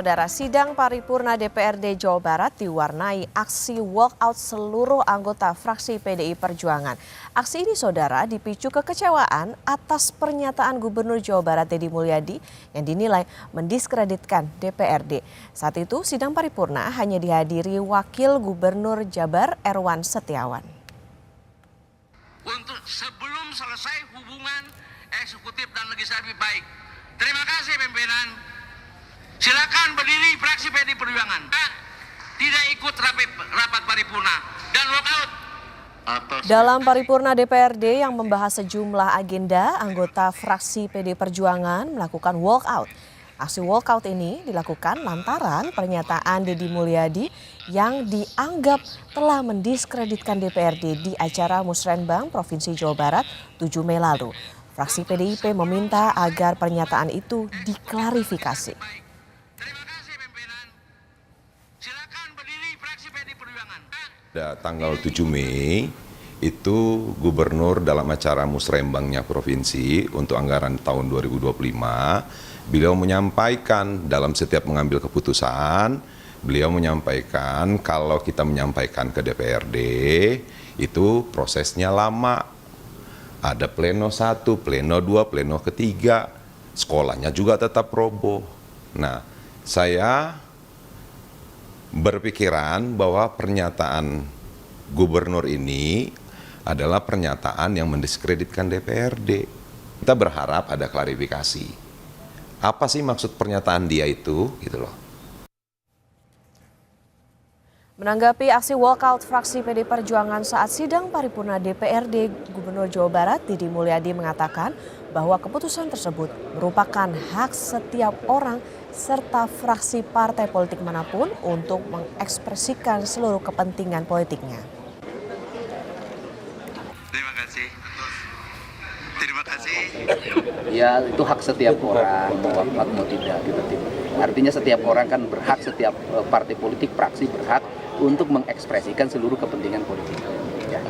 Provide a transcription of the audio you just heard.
Saudara, sidang paripurna DPRD Jawa Barat diwarnai aksi walkout seluruh anggota fraksi PDI Perjuangan. Aksi ini, saudara, dipicu kekecewaan atas pernyataan Gubernur Jawa Barat Deddy Mulyadi yang dinilai mendiskreditkan DPRD. Saat itu, sidang paripurna hanya dihadiri Wakil Gubernur Jabar Erwan Setiawan. Untuk sebelum selesai hubungan eksekutif dan legislatif baik. Terima kasih pimpinan. Silakan berdiri fraksi PDI Perjuangan. Tidak ikut rapat paripurna dan walkout. Dalam paripurna DPRD yang membahas sejumlah agenda, anggota fraksi PDI Perjuangan melakukan walkout. Aksi walkout ini dilakukan lantaran pernyataan Deddy Mulyadi yang dianggap telah mendiskreditkan DPRD di acara Musrenbang Provinsi Jawa Barat 7 Mei lalu. Fraksi PDIP meminta agar pernyataan itu diklarifikasi. Pada tanggal 7 Mei itu Gubernur dalam acara musrembangnya provinsi untuk anggaran tahun 2025, beliau menyampaikan dalam setiap mengambil keputusan, beliau menyampaikan kalau kita menyampaikan ke DPRD itu prosesnya lama. Ada pleno 1, pleno 2, pleno ketiga, sekolahnya juga tetap roboh. Nah, saya berpikiran bahwa pernyataan gubernur ini adalah pernyataan yang mendiskreditkan DPRD. Kita berharap ada klarifikasi. Apa sih maksud pernyataan dia itu? Gitu loh. Menanggapi aksi walkout fraksi PDI Perjuangan saat sidang paripurna DPRD, Gubernur Jawa Barat Deddy Mulyadi mengatakan bahwa keputusan tersebut merupakan hak setiap orang serta fraksi partai politik manapun untuk mengekspresikan seluruh kepentingan politiknya. Terima kasih. Terima kasih. Ya, itu hak setiap orang mau walkout mau tidak gitu. Artinya setiap orang kan berhak, setiap partai politik fraksi berhak untuk mengekspresikan seluruh kepentingan politik. Ya.